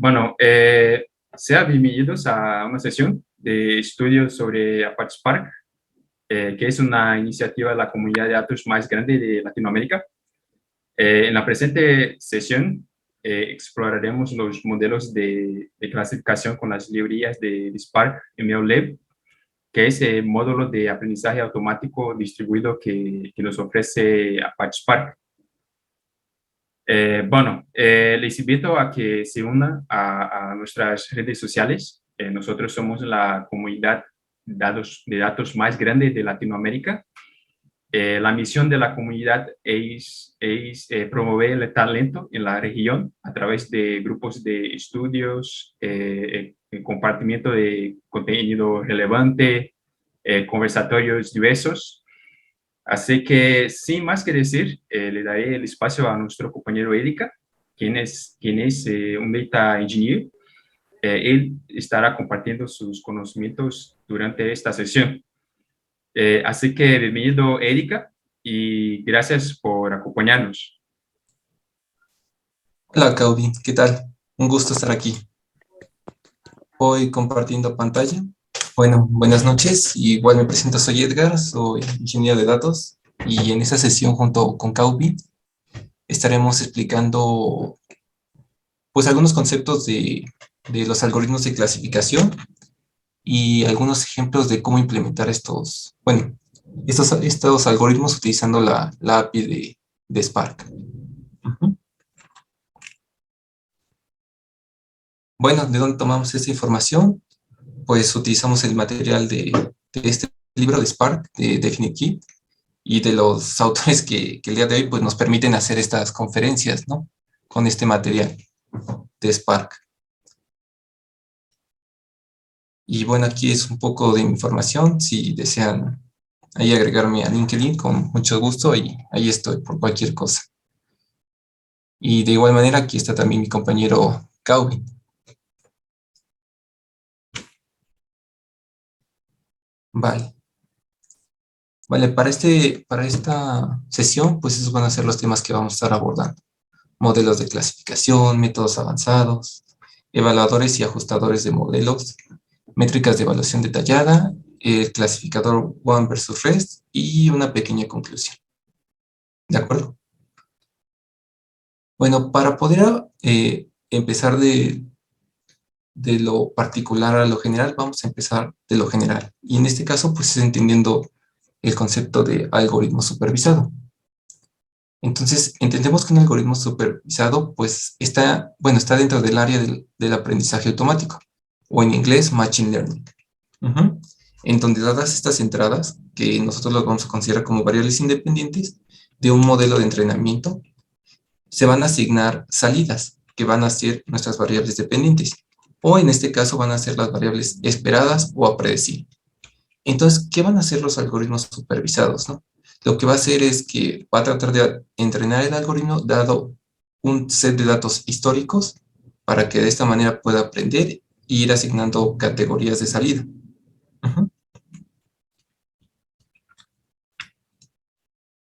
Bueno, sean bienvenidos a una sesión de estudios sobre Apache Spark, que es una iniciativa de la comunidad de datos más grande de Latinoamérica. En la presente sesión exploraremos los modelos de clasificación con las librerías de Spark MLlib, que es el módulo de aprendizaje automático distribuido que nos ofrece Apache Spark. Les invito a que se unan a nuestras redes sociales. Nosotros somos la comunidad de datos más grande de Latinoamérica. La misión de la comunidad es promover el talento en la región a través de grupos de estudios, el compartimiento de contenido relevante, conversatorios diversos. Así que, sin más que decir, le daré el espacio a nuestro compañero Erika, quien es un data engineer. Él estará compartiendo sus conocimientos durante esta sesión. Así que, bienvenido, Erika, y gracias por acompañarnos. Hola, Caudy, ¿qué tal? Un gusto estar aquí. Hoy compartiendo pantalla. Bueno, buenas noches. Igual me presento, soy Edgar, soy ingeniero de datos y en esta sesión junto con Caudy estaremos explicando pues algunos conceptos de los algoritmos de clasificación y algunos ejemplos de cómo implementar estos algoritmos utilizando la API de Spark. Bueno, ¿de dónde tomamos esta información? Pues utilizamos el material de este libro de Spark, de Definite Key, y de los autores que el día de hoy pues, nos permiten hacer estas conferencias, ¿no? Con este material de Spark. Y bueno, aquí es un poco de información. Si desean ahí agregarme a LinkedIn, con mucho gusto, y ahí estoy por cualquier cosa. Y de igual manera, aquí está también mi compañero Cauby. Vale. Vale, para esta sesión, pues esos van a ser los temas que vamos a estar abordando. Modelos de clasificación, métodos avanzados, evaluadores y ajustadores de modelos, métricas de evaluación detallada, el clasificador One versus Rest y una pequeña conclusión. ¿De acuerdo? Bueno, para poder empezar de lo particular a lo general, vamos a empezar de lo general. Y en este caso, pues es entendiendo el concepto de algoritmo supervisado. Entonces, entendemos que un algoritmo supervisado, pues, está dentro del área del aprendizaje automático, o en inglés, Machine Learning. En donde dadas estas entradas, que nosotros lo vamos a considerar como variables independientes de un modelo de entrenamiento, se van a asignar salidas, que van a ser nuestras variables dependientes, o en este caso van a ser las variables esperadas o a predecir. Entonces, ¿qué van a hacer los algoritmos supervisados, no? Lo que va a hacer es que va a tratar de entrenar el algoritmo dado un set de datos históricos para que de esta manera pueda aprender e ir asignando categorías de salida.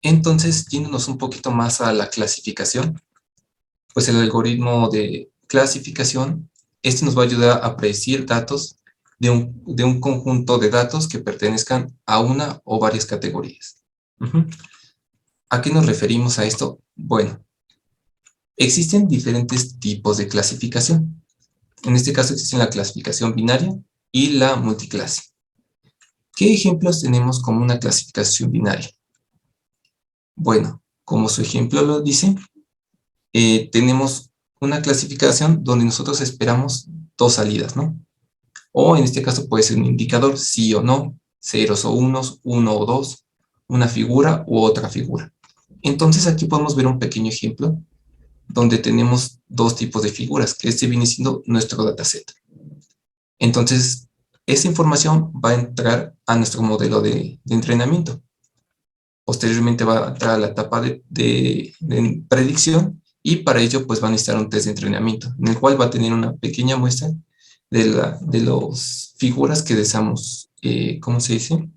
Entonces, yéndonos un poquito más a la clasificación, pues el algoritmo de clasificación, este nos va a ayudar a predecir datos de un conjunto de datos que pertenezcan a una o varias categorías. ¿A qué nos referimos a esto? Bueno, existen diferentes tipos de clasificación. En este caso existen la clasificación binaria y la multiclase. ¿Qué ejemplos tenemos como una clasificación binaria? Bueno, como su ejemplo lo dice, tenemos una clasificación donde nosotros esperamos dos salidas, ¿no? O en este caso puede ser un indicador, sí o no, ceros o unos, uno o dos, una figura u otra figura. Entonces aquí podemos ver un pequeño ejemplo donde tenemos dos tipos de figuras, que este viene siendo nuestro dataset. Entonces, esta información va a entrar a nuestro modelo de entrenamiento. Posteriormente va a entrar a la etapa de predicción y para ello pues va a necesitar un test de entrenamiento, en el cual va a tener una pequeña muestra de las figuras que deseamos, ¿cómo se dice?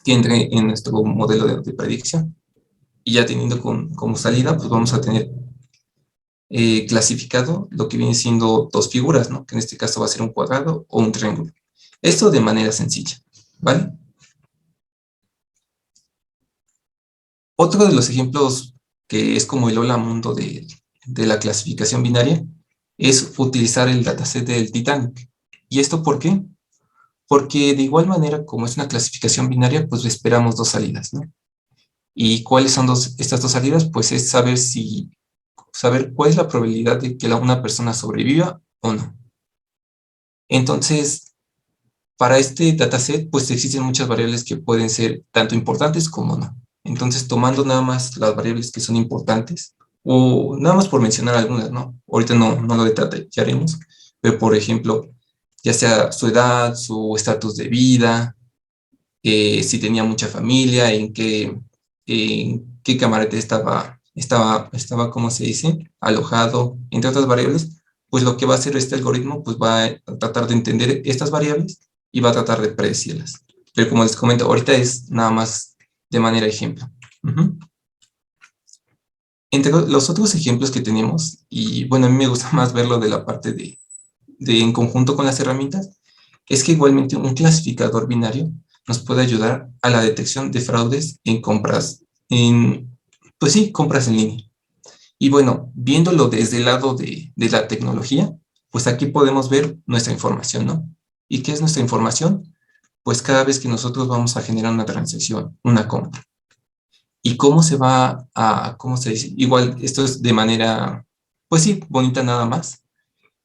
Que entre en nuestro modelo de predicción. Y ya teniendo como salida, pues vamos a tener clasificado lo que viene siendo dos figuras, ¿no? Que en este caso va a ser un cuadrado o un triángulo. Esto de manera sencilla, ¿vale? Otro de los ejemplos que es como el hola mundo de la clasificación binaria es utilizar el dataset del Titanic. ¿Y esto por qué? Porque de igual manera, como es una clasificación binaria, pues esperamos dos salidas, ¿no? ¿Y cuáles son estas dos salidas? Pues es saber cuál es la probabilidad de que una persona sobreviva o no. Entonces, para este dataset, pues existen muchas variables que pueden ser tanto importantes como no. Entonces, tomando nada más las variables que son importantes, o nada más por mencionar algunas, ¿no? Ahorita no lo detallaremos, pero por ejemplo, ya sea su edad, su estatus de vida, si tenía mucha familia, en qué camarote estaba, ¿cómo se dice? Alojado, entre otras variables, pues lo que va a hacer este algoritmo, pues va a tratar de entender estas variables y va a tratar de predecirlas. Pero como les comento, ahorita es nada más de manera ejemplo. Uh-huh. Entre los otros ejemplos que tenemos, y bueno, a mí me gusta más verlo de la parte de en conjunto con las herramientas, es que igualmente un clasificador binario nos puede ayudar a la detección de fraudes en compras, pues sí, compras en línea. Y bueno, viéndolo desde el lado de la tecnología, pues aquí podemos ver nuestra información, ¿no? ¿Y qué es nuestra información? Pues cada vez que nosotros vamos a generar una transacción, una compra. ¿Y cómo se va cómo se dice? Igual, esto es de manera, pues sí, bonita nada más.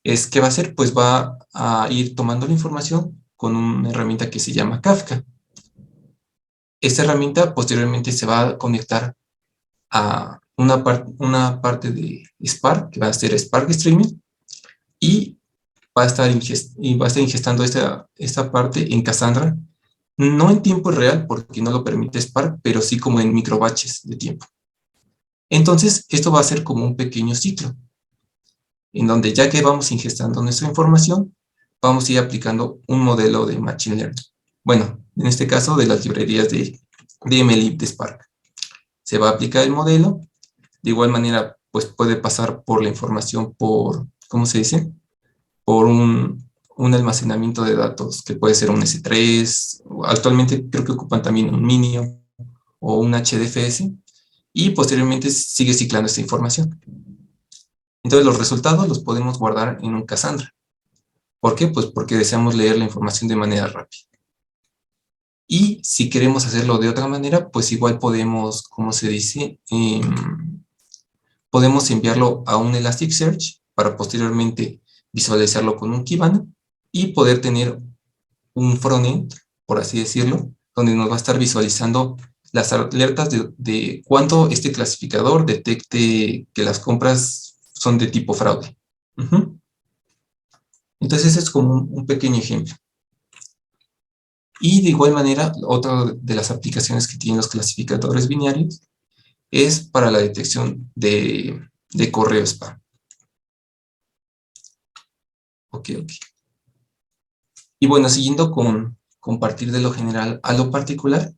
¿Qué va a hacer? Pues va a ir tomando la información con una herramienta que se llama Kafka. Esta herramienta posteriormente se va a conectar a una parte de Spark, que va a ser Spark Streaming, y va a estar ingestando esta parte en Cassandra, no en tiempo real, porque no lo permite Spark, pero sí como en microbatches de tiempo. Entonces, esto va a ser como un pequeño ciclo, en donde ya que vamos ingestando nuestra información, vamos a ir aplicando un modelo de Machine Learning. Bueno, en este caso de las librerías de MLlib de Spark. Se va a aplicar el modelo, de igual manera, pues puede pasar por la información ¿cómo se dice? Por un almacenamiento de datos que puede ser un S3, actualmente creo que ocupan también un Minio o un HDFS, y posteriormente sigue ciclando esta información. Entonces los resultados los podemos guardar en un Cassandra. ¿Por qué? Pues porque deseamos leer la información de manera rápida. Y si queremos hacerlo de otra manera, pues igual podemos, ¿cómo se dice? Podemos enviarlo a un Elasticsearch para posteriormente visualizarlo con un Kibana y poder tener un frontend, por así decirlo, donde nos va a estar visualizando las alertas de cuánto este clasificador detecte que las compras son de tipo fraude. Uh-huh. Entonces, ese es como un pequeño ejemplo. Y de igual manera, otra de las aplicaciones que tienen los clasificadores binarios es para la detección de correo spam. Ok. Y bueno, siguiendo con partir de lo general a lo particular,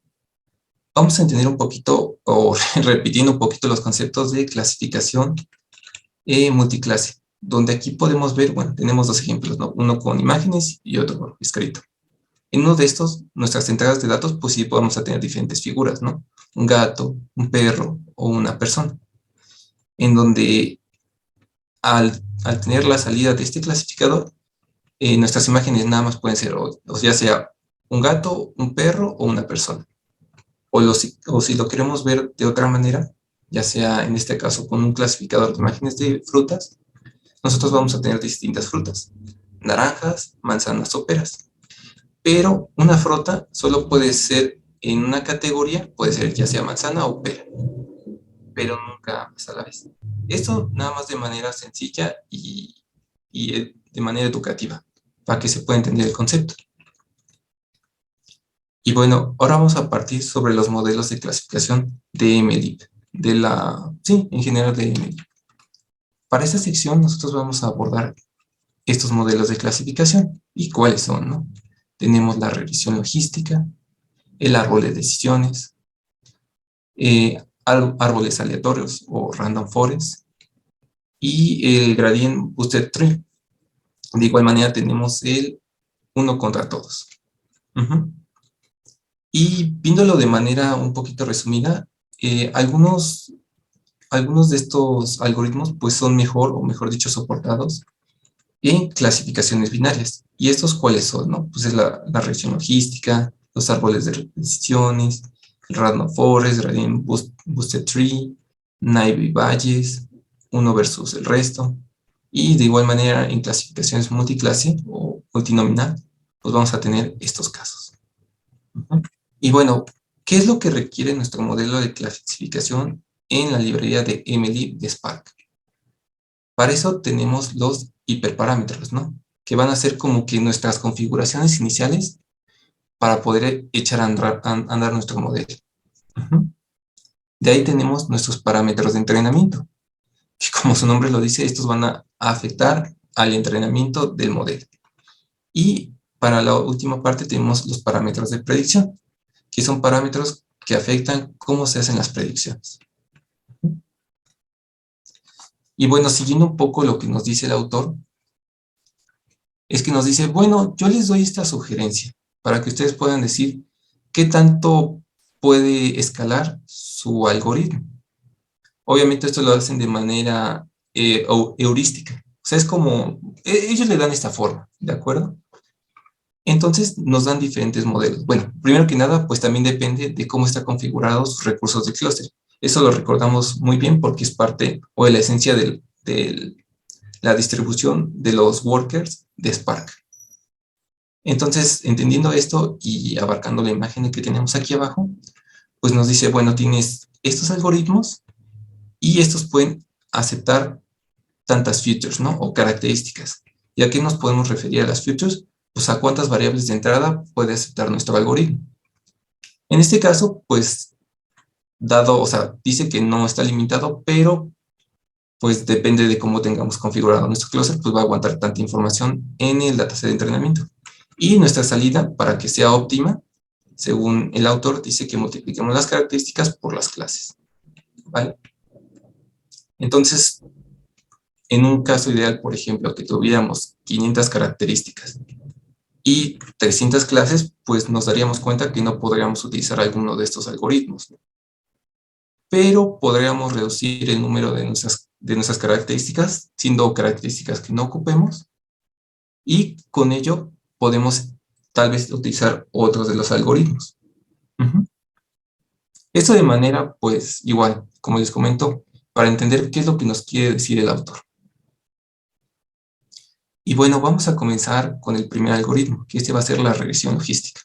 vamos a entender un poquito, o repitiendo un poquito los conceptos de clasificación multiclase, donde aquí podemos ver, bueno, tenemos dos ejemplos, ¿no? Uno con imágenes y otro escrito. En uno de estos, nuestras entradas de datos, pues sí podemos tener diferentes figuras, ¿no? Un gato, un perro o una persona, en donde al tener la salida de este clasificador, nuestras imágenes nada más pueden ser, o ya sea un gato, un perro o una persona. O si lo queremos ver de otra manera, ya sea en este caso con un clasificador de imágenes de frutas, nosotros vamos a tener distintas frutas, naranjas, manzanas o peras. Pero una fruta solo puede ser en una categoría, puede ser ya sea manzana o pera, pero nunca ambas a la vez. Esto nada más de manera sencilla y de manera educativa, para que se pueda entender el concepto. Y bueno, ahora vamos a partir sobre los modelos de clasificación de MLlib, sí, en general de MLlib. Para esta sección nosotros vamos a abordar estos modelos de clasificación y cuáles son, ¿no? Tenemos la regresión logística, el árbol de decisiones, árboles aleatorios o random forest, y el gradient boosted tree. De igual manera tenemos el 1 contra todos. Y viéndolo de manera un poquito resumida, algunos de estos algoritmos pues son mejor, o mejor dicho, soportados en clasificaciones binarias. ¿Y estos cuáles son? ¿No? Pues es la regresión logística, los árboles de decisiones, el random forest, gradient boosted tree, naive Bayes, uno versus el resto. Y de igual manera en clasificaciones multiclase o multinominal, pues vamos a tener estos casos. Y bueno, ¿qué es lo que requiere nuestro modelo de clasificación en la librería de MLib de Spark? Para eso tenemos los hiperparámetros, ¿no? Que van a ser como que nuestras configuraciones iniciales para poder echar a andar nuestro modelo. De ahí tenemos nuestros parámetros de entrenamiento, que como su nombre lo dice, estos van a afectar al entrenamiento del modelo. Y para la última parte tenemos los parámetros de predicción, que son parámetros que afectan cómo se hacen las predicciones. Y bueno, siguiendo un poco lo que nos dice el autor, es que nos dice, bueno, yo les doy esta sugerencia para que ustedes puedan decir qué tanto puede escalar su algoritmo. Obviamente esto lo hacen de manera heurística. O sea, es como, ellos le dan esta forma, ¿de acuerdo? Entonces nos dan diferentes modelos. Bueno, primero que nada, pues también depende de cómo están configurados sus recursos de clúster. Eso lo recordamos muy bien porque es parte o de la esencia de la distribución de los workers de Spark. Entonces, entendiendo esto y abarcando la imagen que tenemos aquí abajo, pues nos dice, bueno, tienes estos algoritmos y estos pueden aceptar tantas features, ¿no? O características. ¿Y a qué nos podemos referir a las features? Pues a cuántas variables de entrada puede aceptar nuestro algoritmo. En este caso, pues, dado, o sea, dice que no está limitado, pero pues depende de cómo tengamos configurado nuestro cluster, pues va a aguantar tanta información en el dataset de entrenamiento. Y nuestra salida, para que sea óptima, según el autor, dice que multipliquemos las características por las clases. ¿Vale? Entonces, en un caso ideal, por ejemplo, que tuviéramos 500 características y 300 clases, pues nos daríamos cuenta que no podríamos utilizar alguno de estos algoritmos. Pero podríamos reducir el número de nuestras características, siendo características que no ocupemos, y con ello podemos tal vez utilizar otros de los algoritmos. Esto de manera, pues, igual, como les comento, para entender qué es lo que nos quiere decir el autor. Y bueno, vamos a comenzar con el primer algoritmo, que este va a ser la regresión logística.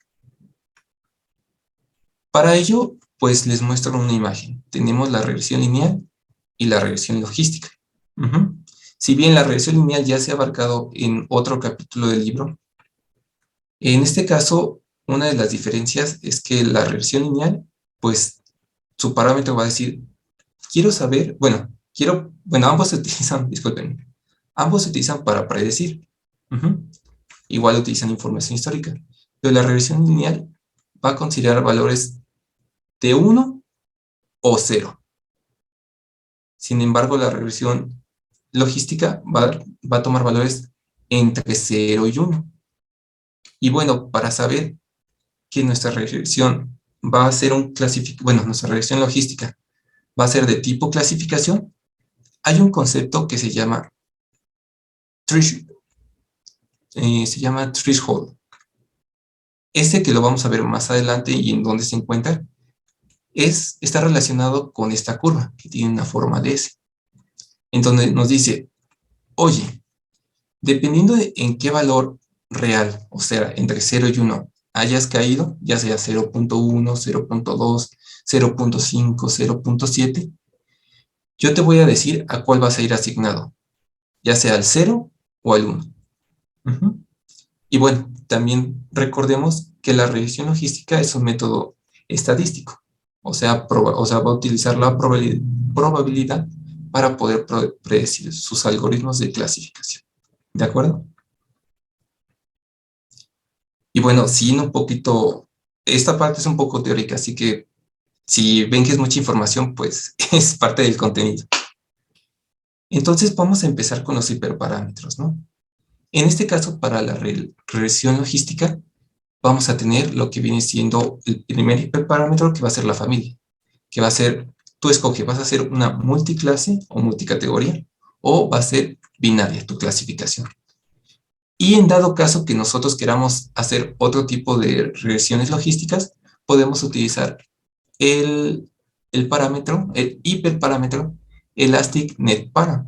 Para ello, pues les muestro una imagen. Tenemos la regresión lineal y la regresión logística. Si bien la regresión lineal ya se ha abarcado en otro capítulo del libro, en este caso, una de las diferencias es que la regresión lineal, pues su parámetro va a decir, quiero saber, ambos se utilizan, disculpen, ambos se utilizan para predecir. Igual utilizan información histórica, pero la regresión lineal va a considerar valores de 1 o 0. Sin embargo, la regresión logística va a tomar valores entre 0 y 1. Y bueno, para saber que nuestra regresión va a ser nuestra regresión logística va a ser de tipo clasificación, hay un concepto que se llama threshold. Este, que lo vamos a ver más adelante y en dónde se encuentra, está relacionado con esta curva que tiene una forma de S. Entonces nos dice, oye, dependiendo de en qué valor real, o sea, entre 0 y 1, hayas caído, ya sea 0.1, 0.2, 0.5, 0.7, yo te voy a decir a cuál vas a ir asignado, ya sea al 0 o al 1. Y bueno, también recordemos que la regresión logística es un método estadístico, o sea, va a utilizar la probabilidad para poder predecir sus algoritmos de clasificación. ¿De acuerdo? Y bueno, siguiendo un poquito, esta parte es un poco teórica, así que si ven que es mucha información, pues es parte del contenido. Entonces vamos a empezar con los hiperparámetros, ¿no? En este caso, para la regresión logística, vamos a tener lo que viene siendo el primer hiperparámetro, que va a ser la familia, que va a ser, tú escoges, vas a hacer una multiclase o multicategoría, o va a ser binaria tu clasificación. Y en dado caso que nosotros queramos hacer otro tipo de regresiones logísticas, podemos utilizar el parámetro, el hiperparámetro Elastic Net Para,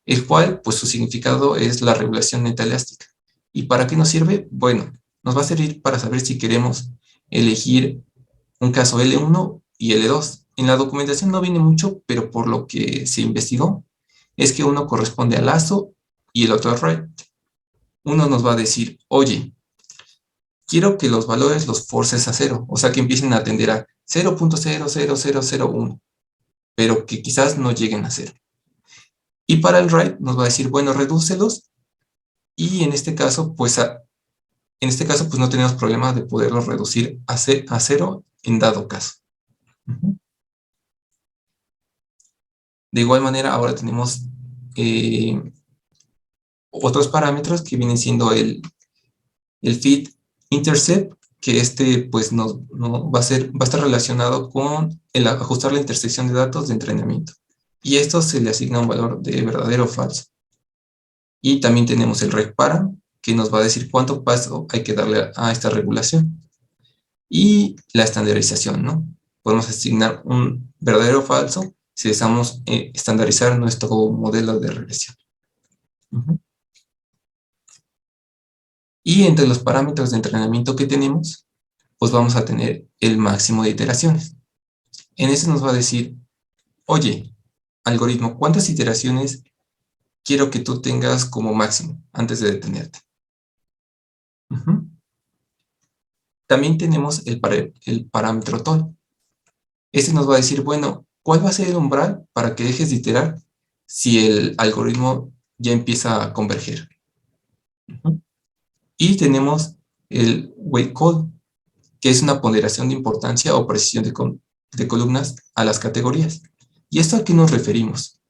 el cual, pues su significado es la regulación neta elástica. ¿Y para qué nos sirve? Bueno, nos va a servir para saber si queremos elegir un caso L1 y L2. En la documentación no viene mucho, pero por lo que se investigó, es que uno corresponde al lazo y el otro al write. Uno nos va a decir, oye, quiero que los valores los forces a cero, o sea, que empiecen a tender a 0.00001, pero que quizás no lleguen a cero. Y para el write nos va a decir, bueno, redúcelos, y en este caso, pues no tenemos problema de poderlos reducir a cero en dado caso. De igual manera, ahora tenemos otros parámetros que vienen siendo el feed intercept, que pues va a estar relacionado con el ajustar la intersección de datos de entrenamiento. Y esto se le asigna un valor de verdadero o falso. Y también tenemos el regpara, que nos va a decir cuánto paso hay que darle a esta regulación. Y la estandarización, ¿no? Podemos asignar un verdadero o falso si deseamos estandarizar nuestro modelo de regresión. Y entre los parámetros de entrenamiento que tenemos, pues vamos a tener el máximo de iteraciones. En ese nos va a decir, oye, algoritmo, ¿cuántas iteraciones quiero que tú tengas como máximo antes de detenerte? También tenemos el parámetro toll. Este nos va a decir, bueno, ¿cuál va a ser el umbral para que dejes de iterar si el algoritmo ya empieza a converger? Y tenemos el weight call, que es una ponderación de importancia o precisión de columnas a las categorías. ¿Y esto a qué nos referimos?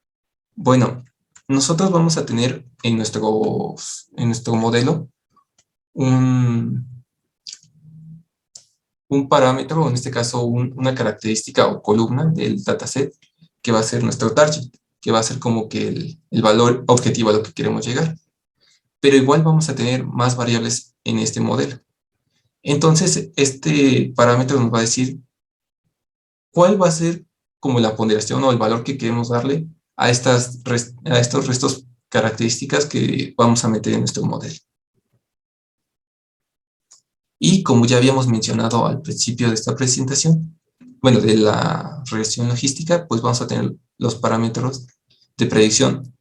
Bueno, nosotros vamos a tener en nuestro modelo un parámetro, o en este caso una característica o columna del dataset, que va a ser nuestro target, que va a ser como que el valor objetivo a lo que queremos llegar. Pero igual vamos a tener más variables en este modelo. Entonces, este parámetro nos va a decir cuál va a ser como la ponderación o el valor que queremos darle a estos restos características que vamos a meter en nuestro modelo. Y como ya habíamos mencionado al principio de esta presentación, bueno, de la regresión logística, pues vamos a tener los parámetros de predicción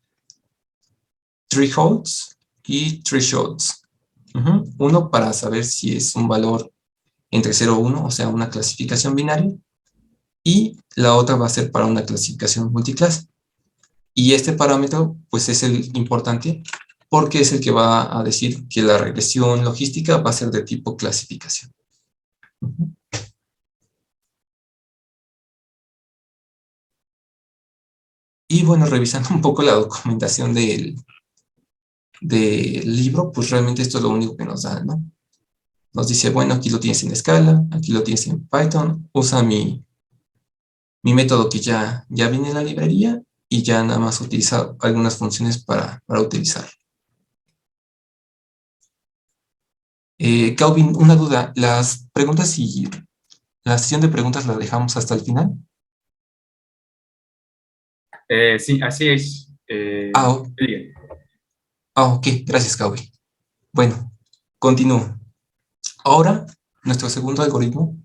thresholds y thresholds. Uno para saber si es un valor entre 0 y 1, o sea, una clasificación binaria, y la otra va a ser para una clasificación multiclase. Y este parámetro, pues es el importante porque es el que va a decir que la regresión logística va a ser de tipo clasificación. Y bueno, revisando un poco la documentación del libro, pues realmente esto es lo único que nos da, ¿no? Nos dice, bueno, aquí lo tienes en Scala, aquí lo tienes en Python, usa mi método que ya viene en la librería y ya nada más utiliza algunas funciones para utilizar. Calvin, una duda, las preguntas y la sesión de preguntas la dejamos hasta el final. Sí, así es. Bien. Ok, gracias, Calvin. Bueno, continúo. Ahora, nuestro segundo algoritmo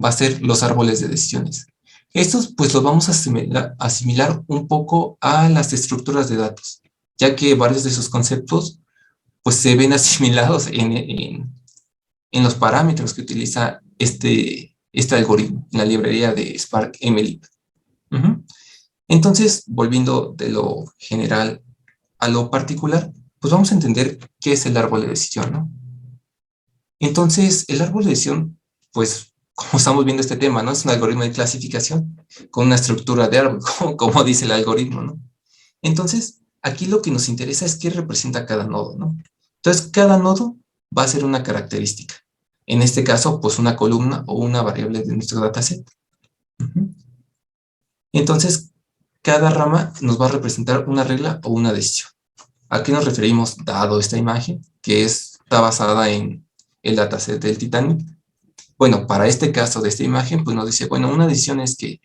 va a ser los árboles de decisiones. Estos, pues, los vamos a asimilar un poco a las estructuras de datos, ya que varios de sus conceptos, pues, se ven asimilados en los parámetros que utiliza este algoritmo en la librería de Spark MLib. Entonces, volviendo de lo general a lo particular, pues vamos a entender qué es el árbol de decisión, ¿no? Entonces, el árbol de decisión, pues, como estamos viendo este tema, ¿no? Es un algoritmo de clasificación con una estructura de árbol, como dice el algoritmo, ¿no? Entonces, aquí lo que nos interesa es qué representa cada nodo, ¿no? Entonces, cada nodo va a ser una característica. En este caso, pues una columna o una variable de nuestro dataset. Entonces, cada rama nos va a representar una regla o una decisión. ¿A qué nos referimos dado esta imagen? Que está basada en el dataset del Titanic. Bueno, para este caso de esta imagen, pues nos dice, bueno, una decisión es que,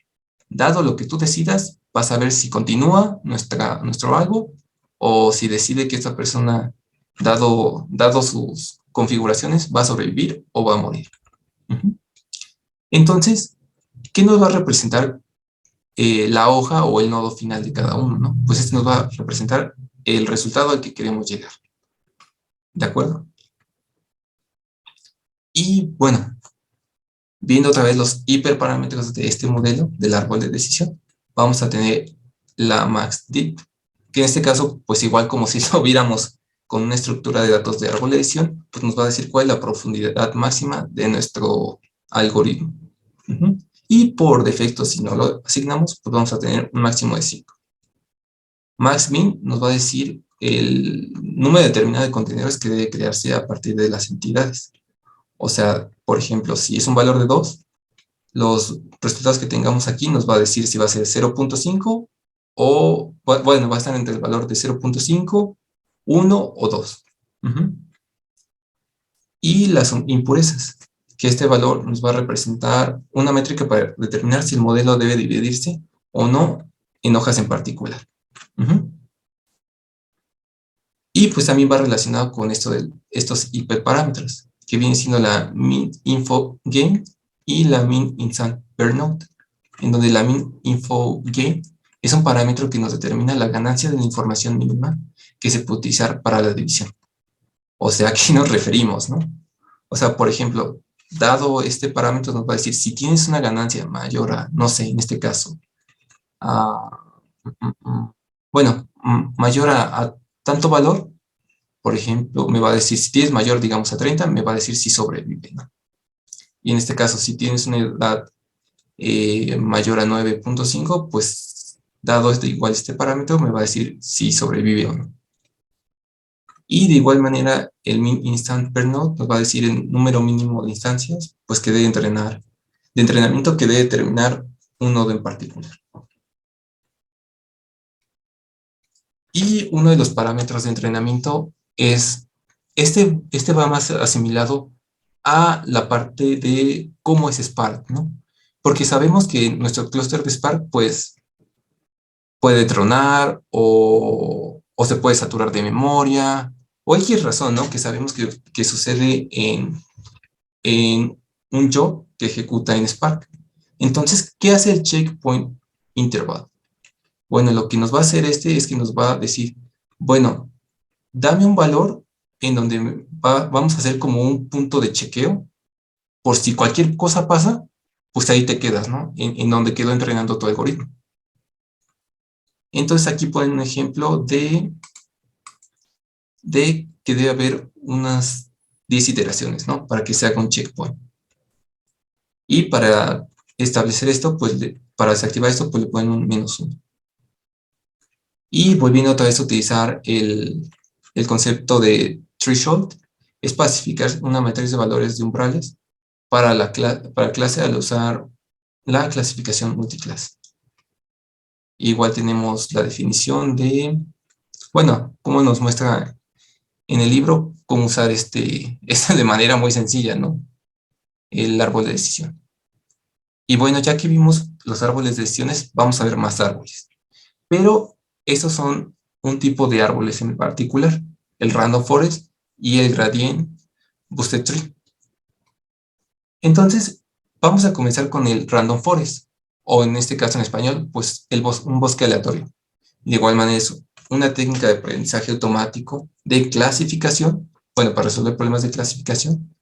dado lo que tú decidas, vas a ver si continúa nuestro algo o si decide que esta persona, dado sus configuraciones, va a sobrevivir o va a morir. Entonces, ¿qué nos va a representar la hoja o el nodo final de cada uno, ¿no? Pues este nos va a representar el resultado al que queremos llegar. ¿De acuerdo? Y bueno, viendo otra vez los hiperparámetros de este modelo del árbol de decisión, vamos a tener la MaxDeep, que en este caso, pues igual como si lo viéramos con una estructura de datos de árbol de decisión, pues nos va a decir cuál es la profundidad máxima de nuestro algoritmo. Y por defecto, si no lo asignamos, pues vamos a tener un máximo de 5. MaxMin nos va a decir el número determinado de contenedores que debe crearse a partir de las entidades. O sea, por ejemplo, si es un valor de 2, los resultados que tengamos aquí nos va a decir si va a ser 0.5 o, bueno, va a estar entre el valor de 0.5, 1 o 2. Y las impurezas, que este valor nos va a representar una métrica para determinar si el modelo debe dividirse o no en hojas en particular. Y pues también va relacionado con esto de estos hiperparámetros, que viene siendo la min info gain y la min instant per node, en donde la min info gain es un parámetro que nos determina la ganancia de la información mínima que se puede utilizar para la división. O sea, ¿a qué nos referimos, no? O sea, por ejemplo, dado este parámetro nos va a decir si tienes una ganancia mayor a, no sé, en este caso, a, bueno, mayor a tanto valor, por ejemplo, me va a decir, si tienes mayor, digamos, a 30, me va a decir si sobrevive, ¿no? Y en este caso, si tienes una edad mayor a 9.5, pues dado igual este parámetro, me va a decir si sobrevive o no. Y de igual manera, el min instant per node nos va a decir el número mínimo de instancias, pues que debe entrenar, de entrenamiento que debe terminar un nodo en particular. Y uno de los parámetros de entrenamiento es, este va más asimilado a la parte de cómo es Spark, ¿no? Porque sabemos que nuestro clúster de Spark, pues, puede tronar o se puede saturar de memoria, o X razón, ¿no? Que sabemos que sucede en un job que ejecuta en Spark. Entonces, ¿qué hace el checkpoint interval? Bueno, lo que nos va a hacer es que nos va a decir, bueno, dame un valor en donde vamos a hacer como un punto de chequeo, por si cualquier cosa pasa, pues ahí te quedas, ¿no? En donde quedó entrenando tu algoritmo. Entonces aquí ponen un ejemplo de que debe haber unas 10 iteraciones, ¿no? Para que se haga un checkpoint. Y para establecer esto, pues para desactivar esto, pues le ponen un -1. Y volviendo otra vez a utilizar el concepto de threshold, es pacificar una matriz de valores de umbrales para la clase al usar la clasificación multiclase. Igual tenemos la definición de, bueno, como nos muestra en el libro, cómo usar esto de manera muy sencilla, ¿no? El árbol de decisión. Y bueno, ya que vimos los árboles de decisiones, vamos a ver más árboles. Pero estos son un tipo de árboles en particular, el Random Forest y el Gradient Boosted Tree. Entonces, vamos a comenzar con el Random Forest, o en este caso en español, pues un bosque aleatorio. De igual manera es una técnica de aprendizaje automático de clasificación, bueno, para resolver problemas de clasificación.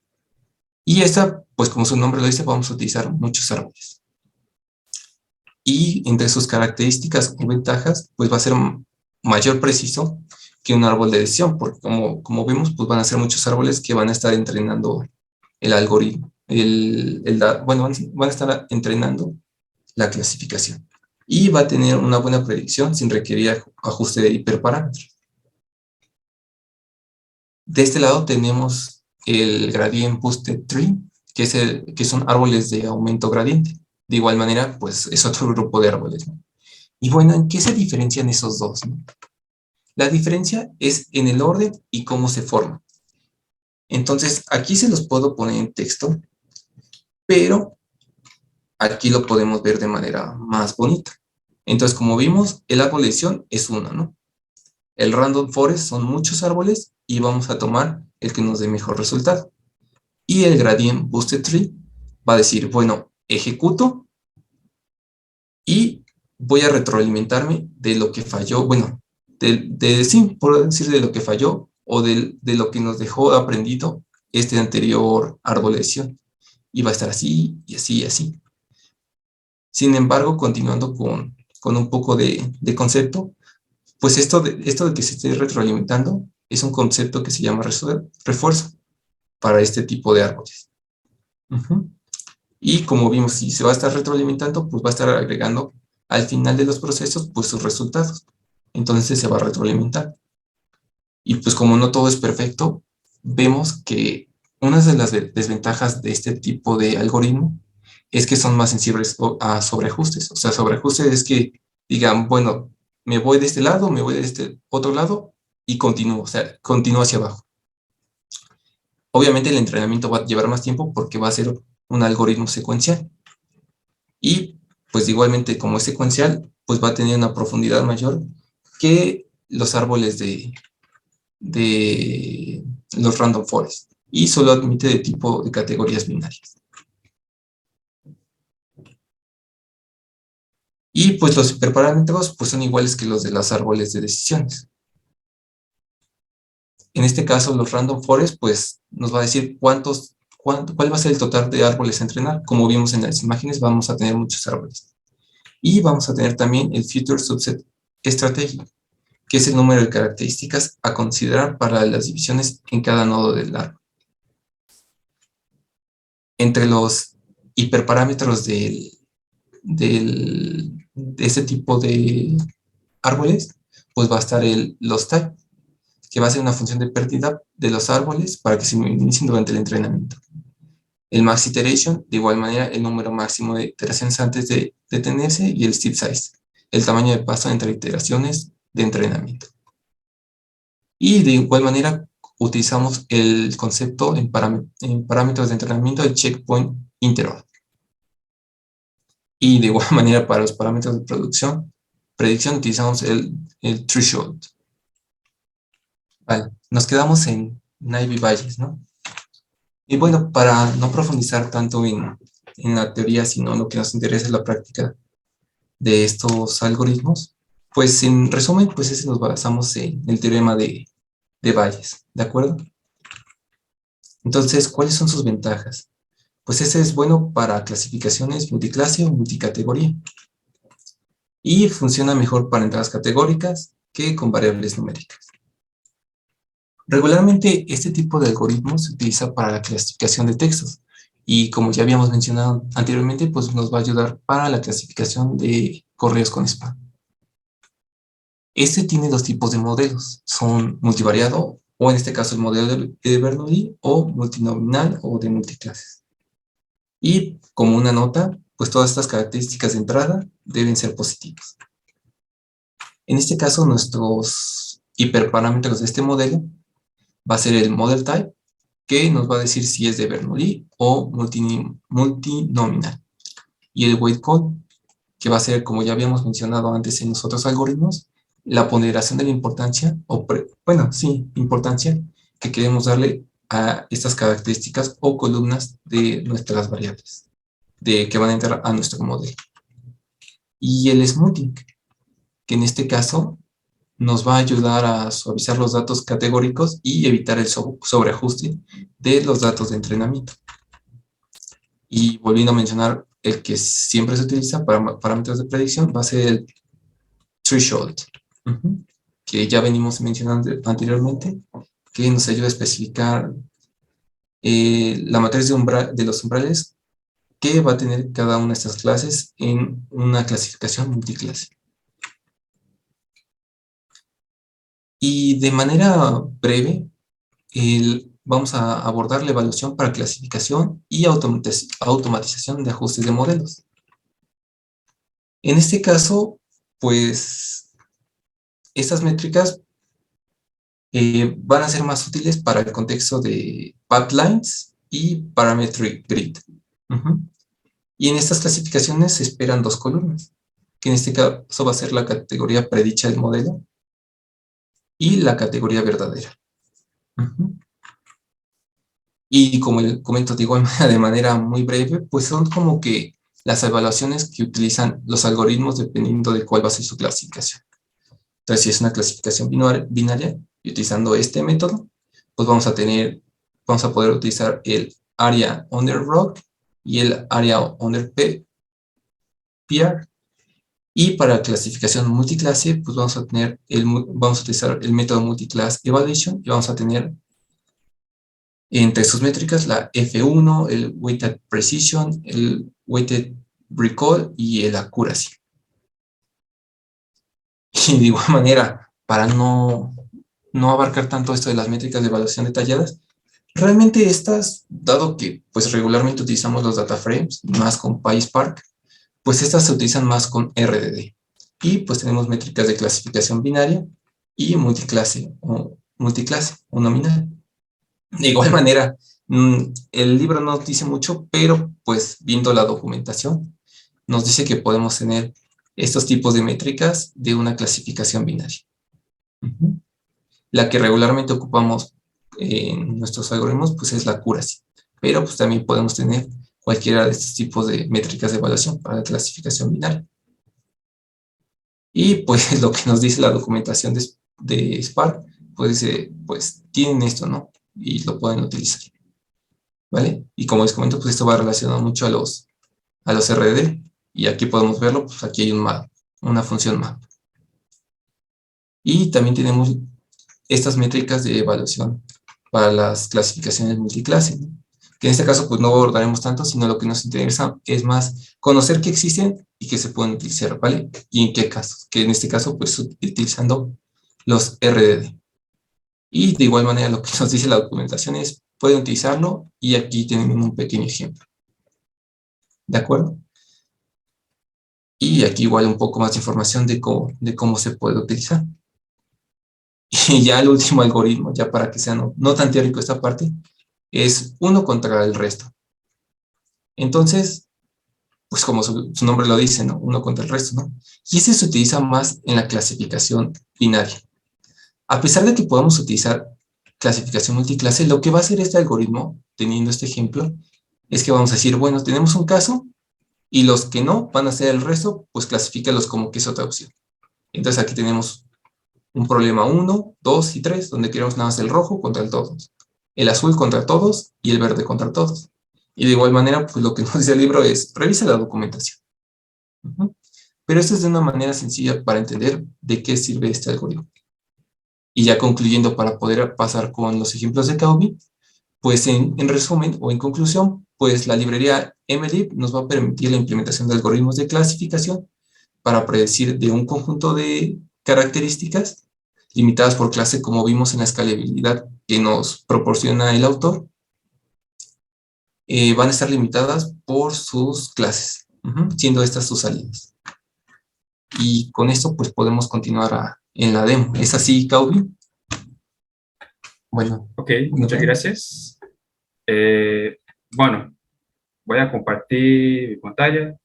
Y esta, pues como su nombre lo dice, vamos a utilizar muchos árboles. Y entre sus características o ventajas, pues va a ser mayor preciso que un árbol de decisión, porque como vemos, pues van a ser muchos árboles que van a estar entrenando el algoritmo, bueno, van a estar entrenando la clasificación. y va a tener una buena predicción sin requerir ajuste de hiperparámetros. De este lado tenemos el Gradient Boosted Tree, que son árboles de aumento gradiente. De igual manera, pues es otro grupo de árboles, ¿no? Y bueno, ¿en qué se diferencian esos dos, no? La diferencia es en el orden y cómo se forman. Entonces, aquí se los puedo poner en texto, pero aquí lo podemos ver de manera más bonita. Entonces, como vimos, el árbol de decisión es uno, ¿no? El random forest son muchos árboles y vamos a tomar el que nos dé mejor resultado. Y el gradient boosted tree va a decir, bueno, ejecuto y voy a retroalimentarme de lo que falló, bueno, sí, por decir de lo que falló o de lo que nos dejó aprendido este anterior árbol de decisión. Y va a estar así y así y así. Sin embargo, continuando con un poco de concepto, pues esto de que se esté retroalimentando es un concepto que se llama refuerzo para este tipo de árboles. Y como vimos, si se va a estar retroalimentando, pues va a estar agregando al final de los procesos pues sus resultados. Entonces se va a retroalimentar. Y pues como no todo es perfecto, vemos que una de las desventajas de este tipo de algoritmo es que son más sensibles a sobreajustes. O sea, sobreajustes es que digan, bueno, me voy de este lado, me voy de este otro lado y continúo, o sea, continúo hacia abajo. Obviamente el entrenamiento va a llevar más tiempo porque va a ser un algoritmo secuencial. Y pues igualmente como es secuencial, pues va a tener una profundidad mayor que los árboles de los random forest. Y solo admite de tipo de categorías binarias. Y pues los hiperparámetros pues son iguales que los de los árboles de decisiones. En este caso, los random forest pues nos va a decir cuál va a ser el total de árboles a entrenar. Como vimos en las imágenes, vamos a tener muchos árboles. Y vamos a tener también el Future Subset Strategy, que es el número de características a considerar para las divisiones en cada nodo del árbol. Entre los hiperparámetros de ese tipo de árboles, pues va a estar los type, que va a ser una función de pérdida de los árboles para que se inicien durante el entrenamiento. El max iteration, de igual manera, el número máximo de iteraciones antes de detenerse, y el step size, el tamaño de paso entre iteraciones de entrenamiento. Y de igual manera, utilizamos el concepto en parámetros de entrenamiento del checkpoint interval. Y de igual manera, para los parámetros de predicción utilizamos el threshold. Vale, nos quedamos en Naive Bayes, ¿no? Y bueno, para no profundizar tanto en la teoría, sino lo que nos interesa es la práctica de estos algoritmos, pues en resumen, pues ese nos basamos en el teorema de Bayes, ¿de acuerdo? Entonces, ¿cuáles son sus ventajas? Pues ese es bueno para clasificaciones multiclase o multicategoría. Y funciona mejor para entradas categóricas que con variables numéricas. Regularmente este tipo de algoritmos se utiliza para la clasificación de textos y como ya habíamos mencionado anteriormente, pues nos va a ayudar para la clasificación de correos con spam. Este tiene dos tipos de modelos, son multivariado o en este caso el modelo de Bernoulli o multinominal o de multiclases. Y como una nota, pues todas estas características de entrada deben ser positivas. En este caso nuestros hiperparámetros de este modelo va a ser el model type, que nos va a decir si es de Bernoulli o multinominal. Y el weight code, que va a ser, como ya habíamos mencionado antes en los otros algoritmos, la ponderación de la importancia, importancia que queremos darle a estas características o columnas de nuestras variables, que van a entrar a nuestro modelo. Y el smoothing, que en este caso nos va a ayudar a suavizar los datos categóricos y evitar el sobreajuste de los datos de entrenamiento. Y volviendo a mencionar, el que siempre se utiliza para parámetros de predicción va a ser el threshold, que ya venimos mencionando anteriormente, que nos ayuda a especificar la matriz de los umbrales que va a tener cada una de estas clases en una clasificación multiclase. Y de manera breve, vamos a abordar la evaluación para clasificación y automatización de ajustes de modelos. En este caso, pues, estas métricas van a ser más útiles para el contexto de pipelines y parametric grid. Y en estas clasificaciones se esperan dos columnas, que en este caso va a ser la categoría predicha del modelo y la categoría verdadera. Y como comento, digo, de manera muy breve, pues son como que las evaluaciones que utilizan los algoritmos dependiendo de cuál va a ser su clasificación. Entonces, si es una clasificación binaria, y utilizando este método, pues vamos a poder utilizar el area under rock y el area under PR. Y para clasificación multiclase, pues vamos a utilizar el método multiclass evaluation y vamos a tener entre sus métricas la F1, el weighted precision, el weighted recall y el accuracy. Y de igual manera, para no abarcar tanto esto de las métricas de evaluación detalladas, realmente estas, dado que pues regularmente utilizamos los data frames, más con PySpark, pues estas se utilizan más con RDD. Y pues tenemos métricas de clasificación binaria y multiclase o nominal. De igual manera, el libro no dice mucho, pero pues viendo la documentación, nos dice que podemos tener estos tipos de métricas de una clasificación binaria. La que regularmente ocupamos en nuestros algoritmos, pues es la accuracy, pero pues también podemos tener cualquiera de estos tipos de métricas de evaluación para la clasificación binaria. Y pues lo que nos dice la documentación de Spark, pues tienen esto, ¿no? Y lo pueden utilizar, ¿vale? Y como les comento, pues esto va relacionado mucho a los RDD, y aquí podemos verlo, pues aquí hay una función map. Y también tenemos estas métricas de evaluación para las clasificaciones multiclase, ¿no? Que en este caso pues no abordaremos tanto, sino lo que nos interesa es más conocer que existen y que se pueden utilizar, ¿vale? Y en qué casos, que en este caso pues utilizando los RDD. Y de igual manera lo que nos dice la documentación es, pueden utilizarlo, y aquí tienen un pequeño ejemplo. ¿De acuerdo? Y aquí igual un poco más de información de cómo se puede utilizar. Y ya el último algoritmo, ya para que sea no tan teórico esta parte, es uno contra el resto. Entonces, pues como su nombre lo dice, ¿no? Uno contra el resto, ¿no? Y ese se utiliza más en la clasificación binaria. A pesar de que podamos utilizar clasificación multiclase, lo que va a hacer este algoritmo, teniendo este ejemplo, es que vamos a decir, bueno, tenemos un caso, y los que no van a ser el resto, pues clasifícalos como que es otra opción. Entonces aquí tenemos un problema 1, 2 y 3, donde queremos nada más el rojo contra el todos, el azul contra todos y el verde contra todos. Y de igual manera, pues lo que nos dice el libro es, revisa la documentación. Pero esto es de una manera sencilla para entender de qué sirve este algoritmo. Y ya concluyendo, para poder pasar con los ejemplos de Cauby, pues en resumen o en conclusión, pues la librería MLib nos va a permitir la implementación de algoritmos de clasificación para predecir de un conjunto de características limitadas por clase, como vimos en la escalabilidad que nos proporciona el autor. Van a estar limitadas por sus clases, siendo estas sus salidas. Y con esto pues podemos continuar en la demo. ¿Es así, Cauby? Bueno. Ok, muchas gracias. Bueno, voy a compartir mi pantalla.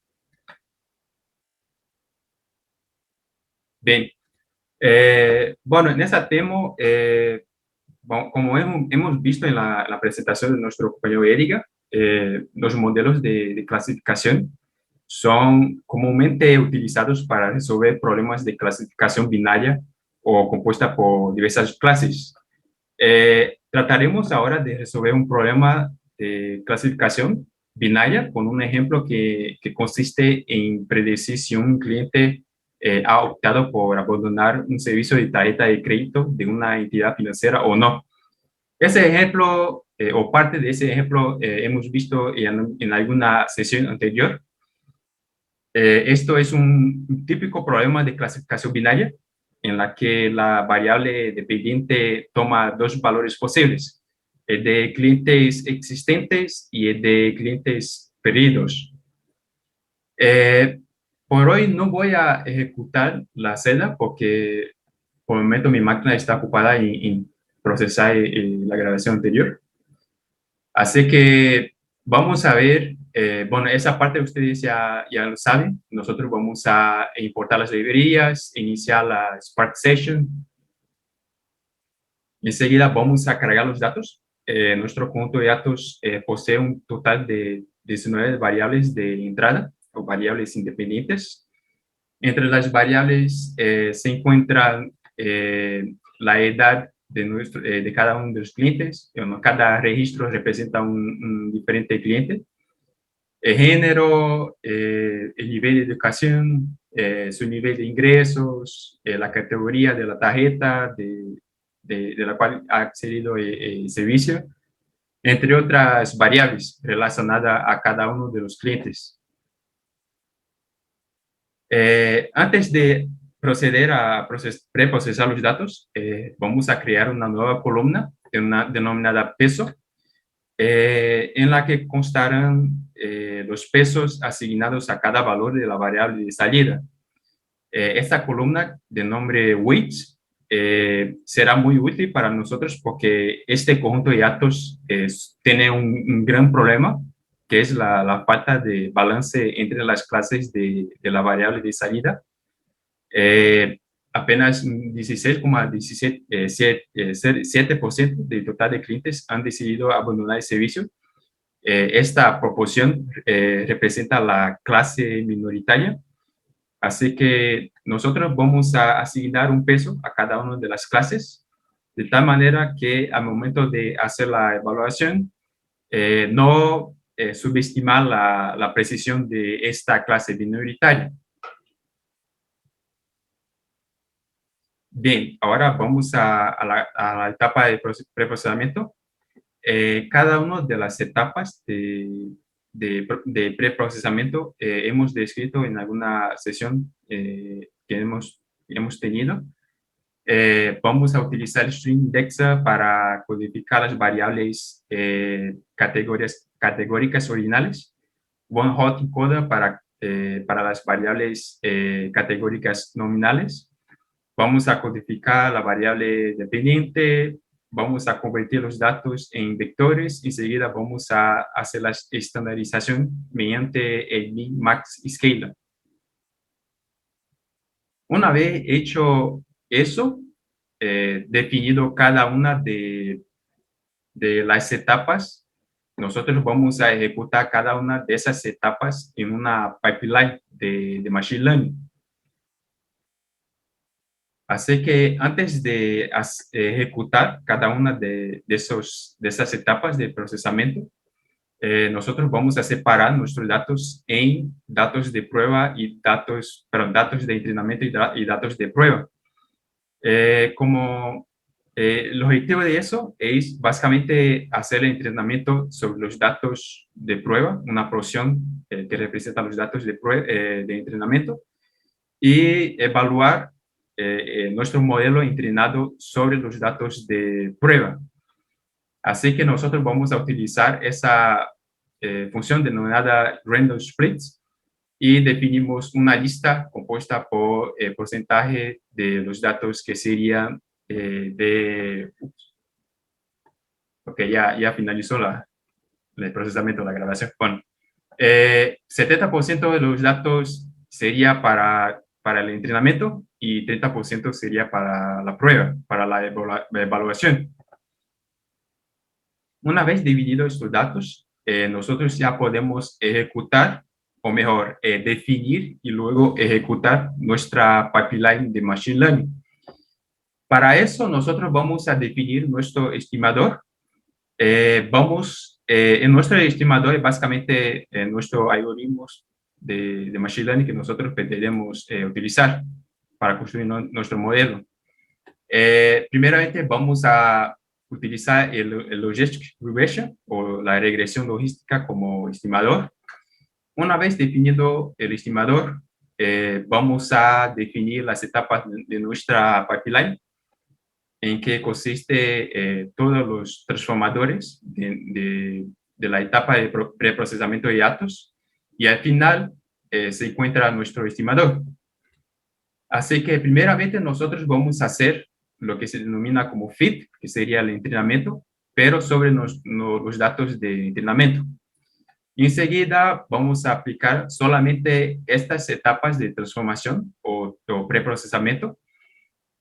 Bien. Bueno, en esta demo, como hemos visto en la presentación de nuestro compañero Erika, los modelos de clasificación son comúnmente utilizados para resolver problemas de clasificación binaria o compuesta por diversas clases. Trataremos ahora de resolver un problema de clasificación binaria con un ejemplo que consiste en predecir si un cliente ha optado por abandonar un servicio de tarjeta de crédito de una entidad financiera o no. Ese ejemplo o parte de ese ejemplo hemos visto en alguna sesión anterior. Esto es un típico problema de clasificación binaria en la que la variable dependiente toma dos valores posibles, el de clientes existentes y el de clientes perdidos. Por hoy no voy a ejecutar la celda porque por el momento mi máquina está ocupada en procesar la grabación anterior. Así que vamos a ver, bueno, esa parte ustedes ya lo saben. Nosotros vamos a importar las librerías, iniciar la Spark Session. Enseguida vamos a cargar los datos. Nuestro conjunto de datos posee un total de 19 variables de entrada o variables independientes. Entre las variables se encuentran la edad de cada uno de los clientes. Cada registro representa un diferente cliente. El género, el nivel de educación, su nivel de ingresos, la categoría de la tarjeta de la cual ha accedido el servicio, entre otras variables relacionadas a cada uno de los clientes. Antes de proceder a preprocesar los datos, vamos a crear una nueva columna denominada peso, en la que constarán los pesos asignados a cada valor de la variable de salida. Esta columna de nombre weight será muy útil para nosotros porque este conjunto de datos tiene un gran problema, que es la falta de balance entre las clases de la variable de salida. Apenas 16,17% del total de clientes han decidido abandonar el servicio. Esta proporción representa la clase minoritaria. Así que nosotros vamos a asignar un peso a cada una de las clases, de tal manera que al momento de hacer la evaluación, no subestimar la precisión de esta clase minoritaria. Bien, ahora vamos a la etapa de preprocesamiento. Cada una de las etapas de preprocesamiento hemos descrito en alguna sesión que hemos tenido. Vamos a utilizar string indexa para codificar las variables categóricas originales. One hot encoder para las variables categóricas nominales. Vamos a codificar la variable dependiente, vamos a convertir los datos en vectores, enseguida vamos a hacer la estandarización mediante el min, max y scalar. Una vez hecho eso, definido cada una de las etapas, nosotros vamos a ejecutar cada una de esas etapas en una pipeline de Machine Learning. Así que antes de ejecutar cada una de esas etapas de procesamiento, nosotros vamos a separar nuestros datos en datos de prueba y datos de entrenamiento y datos de prueba. El objetivo de eso es básicamente hacer el entrenamiento sobre los datos de prueba, una porción que representa los datos de entrenamiento, y evaluar nuestro modelo entrenado sobre los datos de prueba. Así que nosotros vamos a utilizar esa función denominada random splits y definimos una lista compuesta por porcentaje de los datos que serían ok, ya finalizó el procesamiento de la grabación. Bueno, 70% de los datos sería para el entrenamiento y 30% sería para la prueba, para la evaluación. Una vez divididos estos datos, nosotros ya podemos ejecutar, o mejor, definir y luego ejecutar nuestra pipeline de Machine Learning. Para eso, nosotros vamos a definir nuestro estimador. En nuestro estimador es básicamente nuestro algoritmo de Machine Learning que nosotros pretendemos utilizar para construir nuestro modelo. Primeramente, vamos a utilizar el Logistic Regression o la regresión logística como estimador. Una vez definido el estimador, vamos a definir las etapas de nuestra pipeline, en que consiste todos los transformadores de la etapa de preprocesamiento de datos, y al final se encuentra nuestro estimador. Así que primeramente nosotros vamos a hacer lo que se denomina como fit, que sería el entrenamiento, pero sobre los datos de entrenamiento. Y enseguida vamos a aplicar solamente estas etapas de transformación o preprocesamiento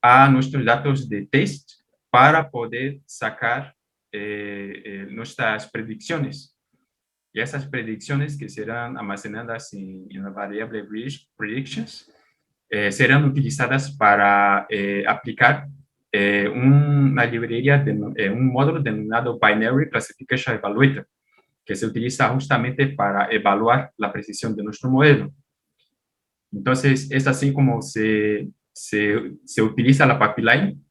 a nuestros datos de test para poder sacar nuestras predicciones. Y esas predicciones que serán almacenadas en la variable predictions serán utilizadas para aplicar una librería, un módulo denominado Binary Classification Evaluator, que se utiliza justamente para evaluar la precisión de nuestro modelo. Entonces, es así como se utiliza la pipeline.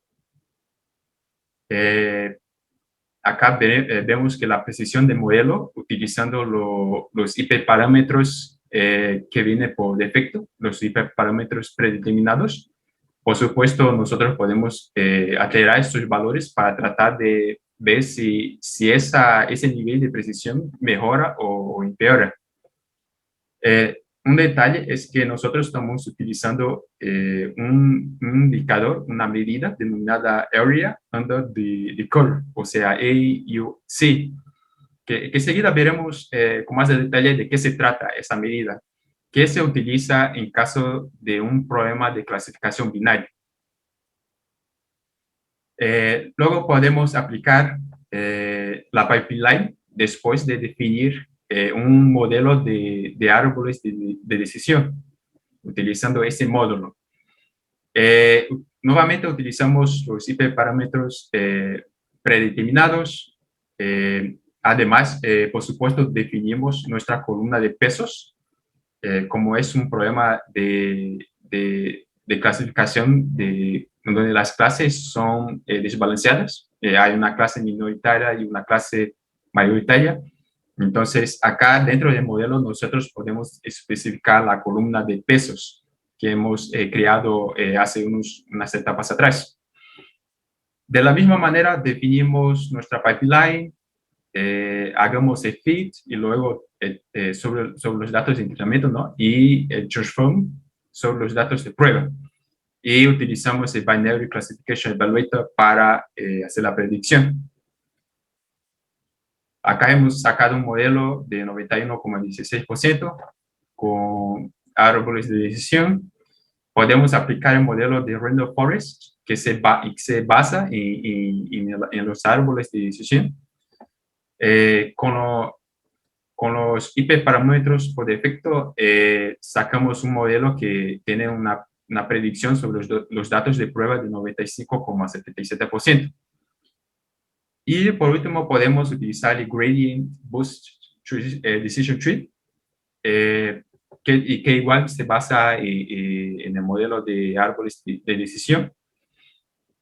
Acá vemos que la precisión del modelo, utilizando los hiperparámetros que vienen por defecto, los hiperparámetros predeterminados. Por supuesto, nosotros podemos alterar estos valores para tratar de ver si ese nivel de precisión mejora o empeora. Un detalle es que nosotros estamos utilizando un indicador, una medida denominada Area Under the Curve, o sea, AUC, que enseguida veremos con más detalle de qué se trata esa medida, que se utiliza en caso de un problema de clasificación binaria. Luego podemos aplicar la pipeline después de definir un modelo de árboles de decisión, utilizando ese módulo. Nuevamente utilizamos los hiperparámetros predeterminados. Además, por supuesto, definimos nuestra columna de pesos, como es un problema de clasificación donde las clases son desbalanceadas. Hay una clase minoritaria y una clase mayoritaria. Entonces, acá dentro del modelo nosotros podemos especificar la columna de pesos que hemos creado hace unas etapas atrás. De la misma manera, definimos nuestra pipeline, hagamos el fit y luego sobre los datos de entrenamiento, ¿no? Y el transform sobre los datos de prueba. Y utilizamos el Binary Classification Evaluator para hacer la predicción. Acá hemos sacado un modelo de 91,16% con árboles de decisión. Podemos aplicar el modelo de Random Forest que se basa en los árboles de decisión. Con los hiperparámetros por defecto, sacamos un modelo que tiene una predicción sobre los datos de prueba de 95,77%. Y por último, podemos utilizar el Gradient Boost Decision Tree, que igual se basa en el modelo de árboles de decisión.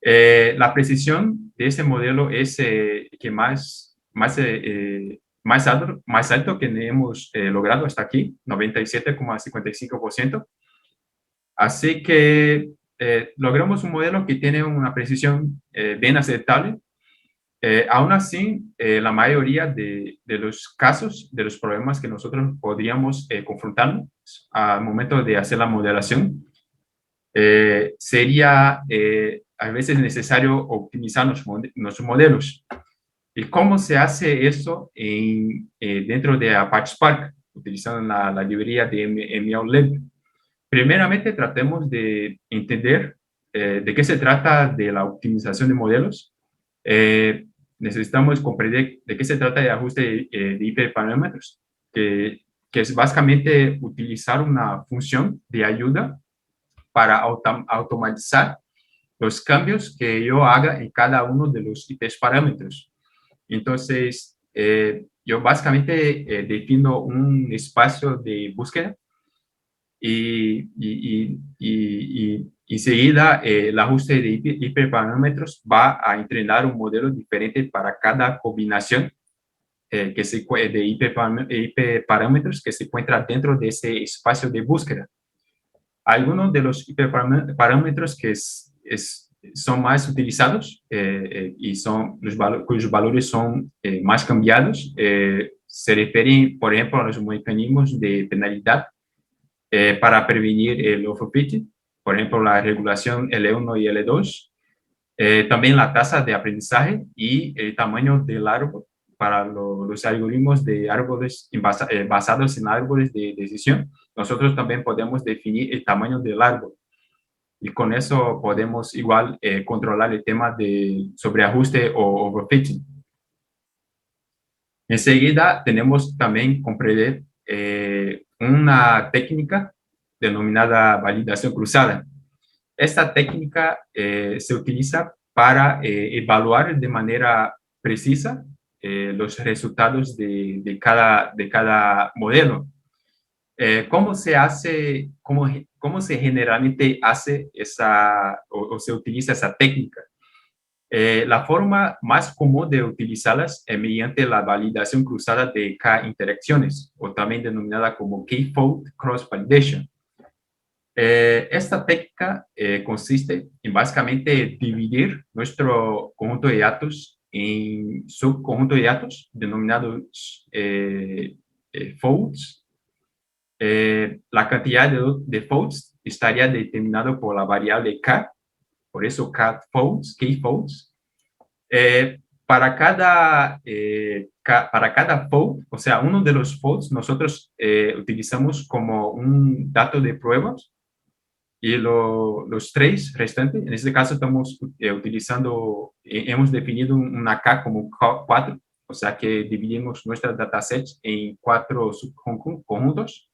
La precisión de ese modelo es que más alto que hemos logrado hasta aquí, 97,55%. Así que logramos un modelo que tiene una precisión bien aceptable. Aún así, la mayoría de los casos, de los problemas que nosotros podríamos confrontarnos al momento de hacer la modelación, sería a veces necesario optimizar nuestros modelos. ¿Y cómo se hace eso dentro de Apache Spark, utilizando la librería de MLlib? Primeramente, tratemos de entender de qué se trata de la optimización de modelos. Necesitamos comprender de qué se trata de ajuste de hiperparámetros, que es básicamente utilizar una función de ayuda para automatizar los cambios que yo haga en cada uno de los hiperparámetros. Entonces, yo básicamente defino un espacio de búsqueda y Enseguida, el ajuste de hiperparámetros va a entrenar un modelo diferente para cada combinación de hiperparámetros que se encuentra dentro de ese espacio de búsqueda. Algunos de los hiperparámetros que son más utilizados y son cuyos valores son más cambiados se refieren, por ejemplo, a los mecanismos de penalidad para prevenir el overfitting, por ejemplo, la regulación L1 y L2, también la tasa de aprendizaje y el tamaño del árbol para los algoritmos de árboles basados en árboles de decisión. Nosotros también podemos definir el tamaño del árbol y con eso podemos igual controlar el tema de sobreajuste o overfitting. Enseguida tenemos también comprender una técnica denominada validación cruzada. Esta técnica se utiliza para evaluar de manera precisa los resultados de cada modelo. ¿Cómo se hace, cómo se generalmente hace o se utiliza esa técnica? La forma más común de utilizarlas es mediante la validación cruzada de K-interacciones, o también denominada como K-fold cross-validation. Esta técnica consiste en básicamente dividir nuestro conjunto de datos en subconjunto de datos denominados folds. La cantidad de folds estaría determinado por la variable K, por eso K-folds. Para cada fold, o sea, uno de los folds, nosotros utilizamos como un dato de pruebas y los tres restantes, en este caso estamos utilizando, hemos definido una K como 4, o sea que dividimos nuestra datasets en 4 subconjuntos.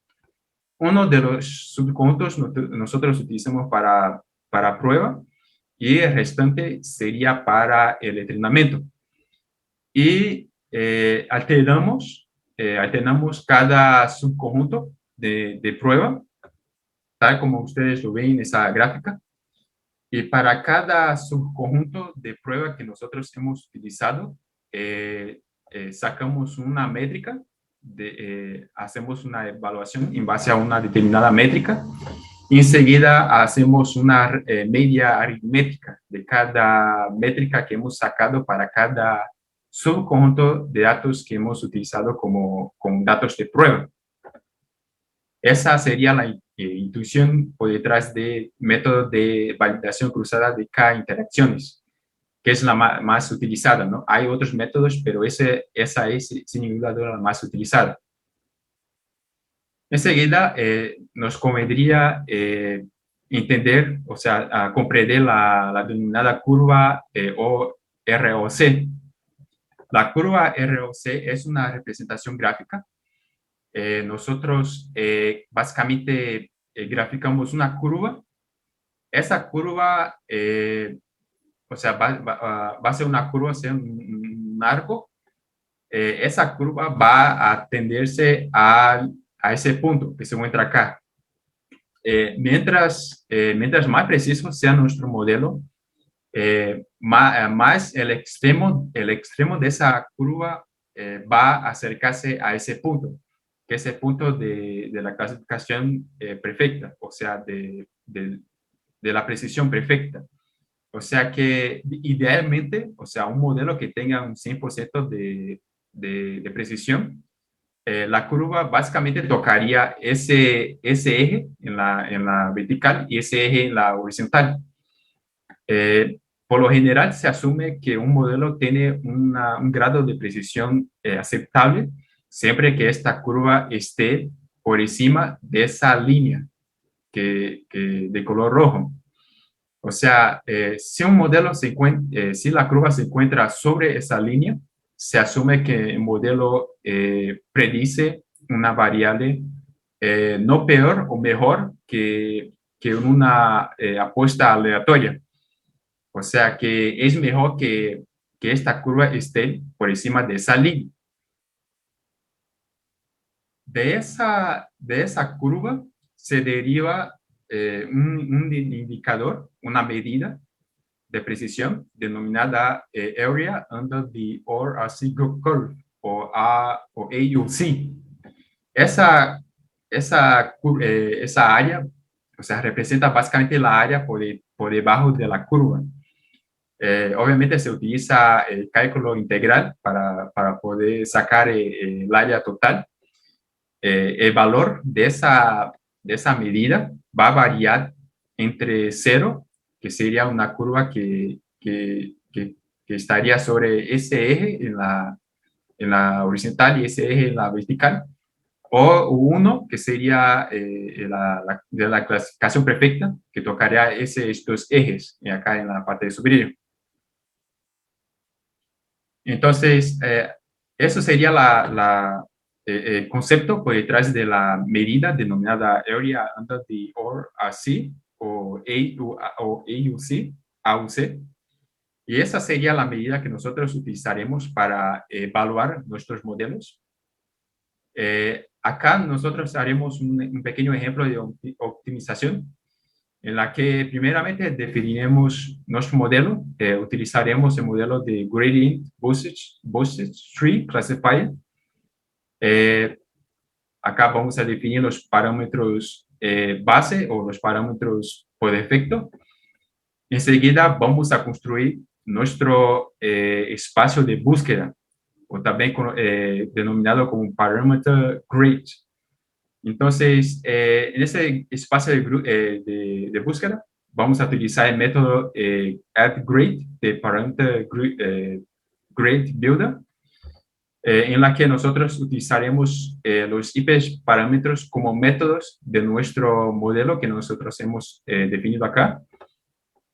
Uno de los subconjuntos nosotros utilizamos para prueba y el restante sería para el entrenamiento. Y alternamos cada subconjunto de prueba, tal como ustedes lo ven en esa gráfica. Y para cada subconjunto de prueba que nosotros hemos utilizado, sacamos una métrica, hacemos una evaluación en base a una determinada métrica. Y enseguida hacemos una media aritmética de cada métrica que hemos sacado para cada subconjunto de datos que hemos utilizado como datos de prueba. Esa sería la intuición por detrás del método de validación cruzada de K-interacciones, que es la más utilizada, ¿no? Hay otros métodos, pero esa es sin duda la más utilizada. Enseguida, nos convendría entender, o sea, comprender la denominada curva ROC. La curva ROC es una representación gráfica. Nosotros básicamente graficamos una curva. Esa curva, o sea, va a ser una curva, sea un arco. Esa curva va a tenderse a ese punto que se encuentra acá. Mientras más preciso sea nuestro modelo, más el extremo de esa curva va a acercarse a ese punto, que es el punto de la clasificación perfecta, o sea, de la precisión perfecta. O sea que idealmente, o sea, un modelo que tenga un 100% de precisión, la curva básicamente tocaría ese eje en la vertical y ese eje en la horizontal. Por lo general se asume que un modelo tiene un grado de precisión aceptable siempre que esta curva esté por encima de esa línea de color rojo. O sea, si un modelo si la curva se encuentra sobre esa línea, se asume que el modelo predice una variable no peor o mejor que una apuesta aleatoria. O sea que es mejor que esta curva esté por encima de esa línea. De esa curva se deriva un indicador, una medida de precisión denominada Area Under the RC Curve o AUC. Esa área, o sea, representa básicamente la área por debajo de la curva. Obviamente se utiliza el cálculo integral para poder sacar el área total. El valor de esa medida va a variar entre 0, que sería una curva que estaría sobre ese eje en la horizontal y ese eje en la vertical, o 1, que sería de la clasificación perfecta, que tocaría estos ejes acá en la parte superior. Entonces, eso sería el concepto por detrás de la medida denominada Area Under the RC o AUC, AUC. Y esa sería la medida que nosotros utilizaremos para evaluar nuestros modelos. Acá nosotros haremos un pequeño ejemplo de optimización en la que primeramente definiremos nuestro modelo. Utilizaremos el modelo de Gradient Boosted Tree Classifier. Acá vamos a definir los parámetros base o los parámetros por defecto. Enseguida vamos a construir nuestro espacio de búsqueda, o también denominado como parámetro grid. Entonces, en ese espacio de búsqueda, vamos a utilizar el método addGrade de parámetro grid builder, en la que nosotros utilizaremos los IP parámetros como métodos de nuestro modelo que nosotros hemos definido acá.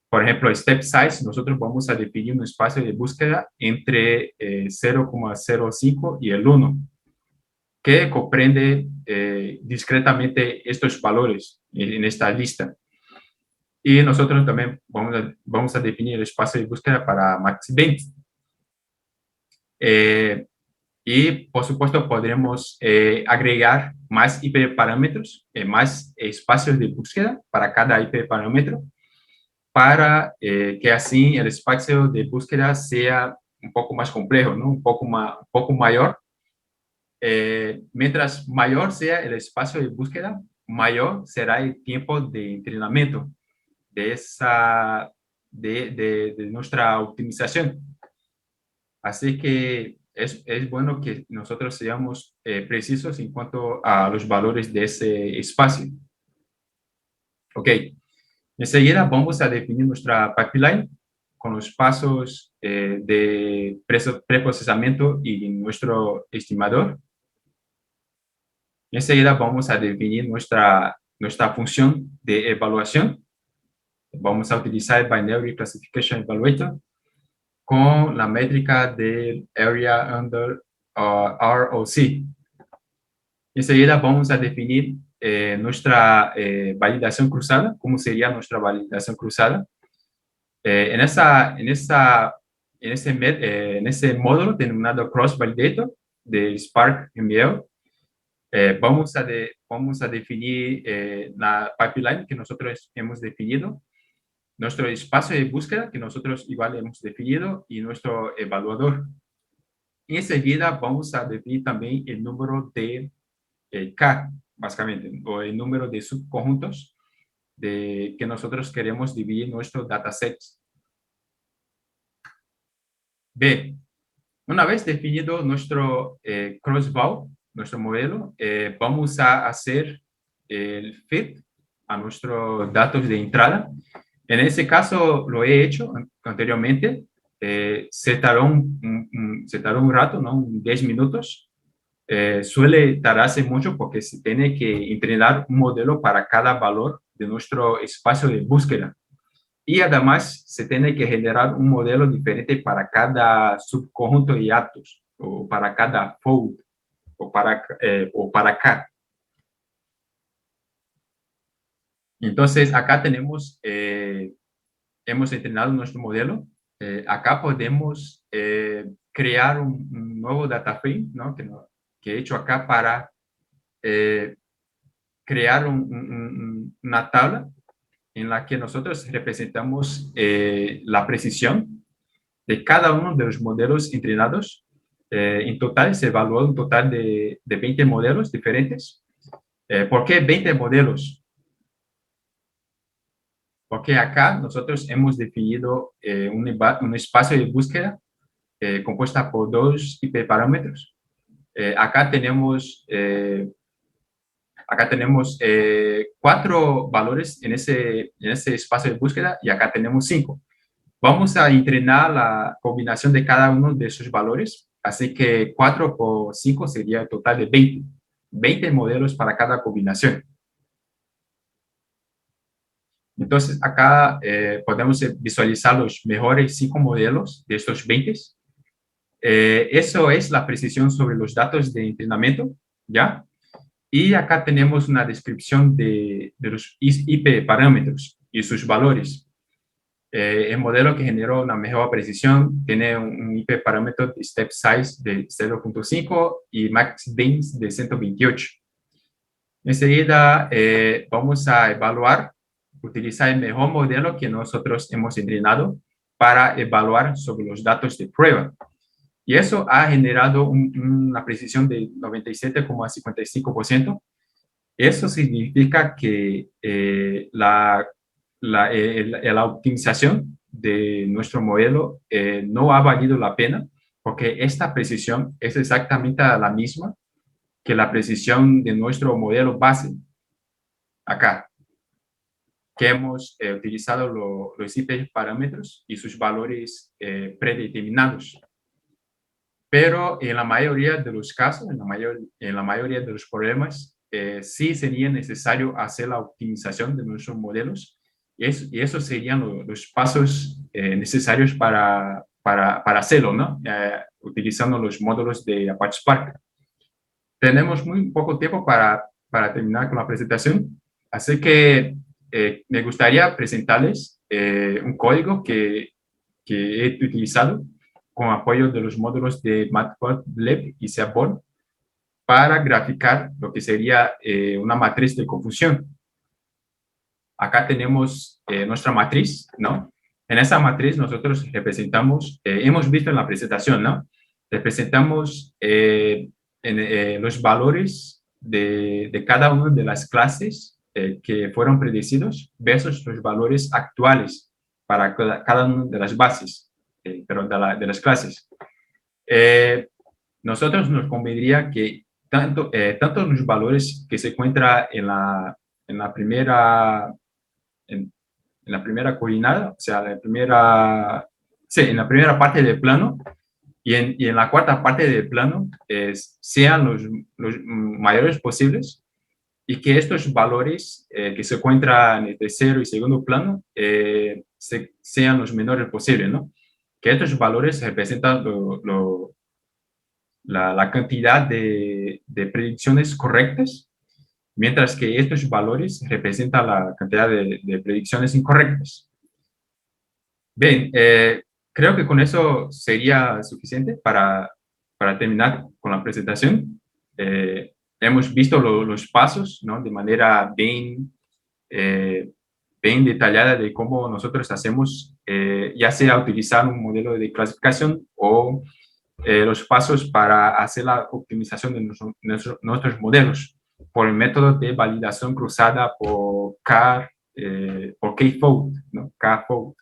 Por ejemplo, step size, nosotros vamos a definir un espacio de búsqueda entre 0,05 y el 1, que comprende discretamente estos valores en esta lista. Y nosotros también vamos a definir el espacio de búsqueda para max 20. Y, por supuesto, podremos agregar más IP parámetros, más espacios de búsqueda para cada IP parámetro, para que así el espacio de búsqueda sea un poco más complejo, ¿no? un poco mayor. Mientras mayor sea el espacio de búsqueda, mayor será el tiempo de entrenamiento de nuestra optimización. Así que es bueno que nosotros seamos precisos en cuanto a los valores de ese espacio. Ok. Enseguida vamos a definir nuestra pipeline con los pasos de preprocesamiento y nuestro estimador. Enseguida vamos a definir nuestra función de evaluación. Vamos a utilizar el Binary Classification Evaluator con la métrica del Area Under ROC. Enseguida vamos a definir nuestra validación cruzada. ¿Cómo sería nuestra validación cruzada? En ese módulo denominado Cross Validator de Spark ML, vamos a definir la pipeline que nosotros hemos definido, nuestro espacio de búsqueda que nosotros igual hemos definido y nuestro evaluador. Y enseguida vamos a definir también el número de K, básicamente, o el número de subconjuntos que nosotros queremos dividir nuestros datasets. B, una vez definido nuestro crossval, nuestro modelo, vamos a hacer el fit a nuestros datos de entrada. En ese caso lo he hecho anteriormente. Se tardó un rato, ¿no? 10 minutos. Suele tardarse mucho porque se tiene que entrenar un modelo para cada valor de nuestro espacio de búsqueda. Y además se tiene que generar un modelo diferente para cada subconjunto de datos, o para cada fold, o para K. Entonces, acá tenemos, hemos entrenado nuestro modelo. Acá podemos crear un nuevo data frame, ¿no? Que he hecho acá para crear una tabla en la que nosotros representamos la precisión de cada uno de los modelos entrenados. En total se evaluó un total de 20 modelos diferentes. ¿Por qué 20 modelos? Porque acá nosotros hemos definido un espacio de búsqueda compuesta por dos IP parámetros. Acá tenemos 4 valores en ese espacio de búsqueda y acá tenemos 5. Vamos a entrenar la combinación de cada uno de esos valores, así que 4 por 5 sería el total de 20. 20 modelos para cada combinación. Entonces, acá podemos visualizar los mejores 5 modelos de estos 20. Eso es la precisión sobre los datos de entrenamiento, ¿ya? Y acá tenemos una descripción de los IP parámetros y sus valores. El modelo que generó una mejor precisión tiene un IP parámetro de step size de 0.5 y max bins de 128. Enseguida vamos a utilizar el mejor modelo que nosotros hemos entrenado para evaluar sobre los datos de prueba. Y eso ha generado una precisión de 97,55%. Eso significa que la optimización de nuestro modelo no ha valido la pena, porque esta precisión es exactamente la misma que la precisión de nuestro modelo base, acá, que hemos utilizado los IP parámetros y sus valores predeterminados. Pero en la mayoría de los casos, en la mayoría de los problemas, sí sería necesario hacer la optimización de nuestros modelos y esos serían los pasos necesarios para hacerlo, ¿no? Utilizando los módulos de Apache Spark. Tenemos muy poco tiempo para terminar con la presentación, así que me gustaría presentarles un código que he utilizado con apoyo de los módulos de Matplotlib y Seaborn para graficar lo que sería una matriz de confusión. Acá tenemos nuestra matriz, ¿no? En esa matriz nosotros representamos, hemos visto en la presentación, ¿no? Representamos los valores de cada una de las clases que fueron predecidos versus los valores actuales para cada una de las bases, pero de las clases. Nosotros nos convendría que tanto los valores que se encuentran en la primera coordinada, o sea, en la primera parte del plano y en la cuarta parte del plano sean los mayores posibles y que estos valores que se encuentran en el tercero y segundo plano sean los menores posibles, ¿no? Que estos valores representan la cantidad de predicciones correctas, mientras que estos valores representan la cantidad de predicciones incorrectas. Bien, creo que con eso sería suficiente para terminar con la presentación. Hemos visto los pasos, ¿no? De manera bien detallada de cómo nosotros hacemos, ya sea utilizar un modelo de clasificación o los pasos para hacer la optimización de nuestros modelos por el método de validación cruzada por K-fold, ¿no? K-fold.